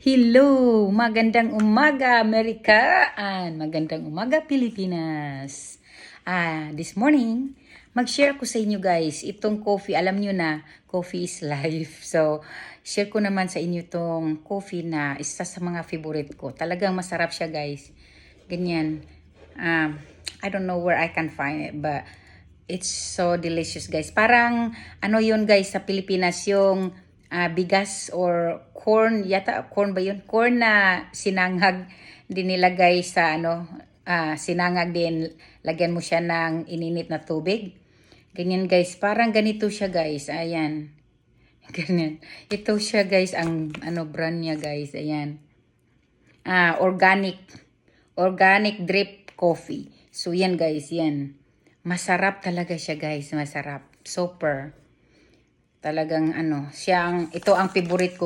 Hello! Magandang umaga, Amerika! And magandang umaga, Pilipinas! This morning, mag-share ko sa inyo guys, itong coffee, alam nyo na, coffee is life. So, share ko naman sa inyo itong coffee na isa sa mga favorite ko. Talagang masarap siya guys. Ganyan. I don't know where I can find it, but it's so delicious guys. Parang, ano yun guys, sa Pilipinas, yung bigas or corn, yata corn ba yun? Corn na sinangag din nilagay sa sinangag din, lagyan mo siya ng ininit na tubig. Ganyan guys, parang ganito siya guys, ayan. Ganyan. Ito siya guys, ang brand niya guys, ayan. Organic drip coffee. So yan guys, yan. Masarap talaga siya guys, masarap. Super. Talagang ito ang favorite ko.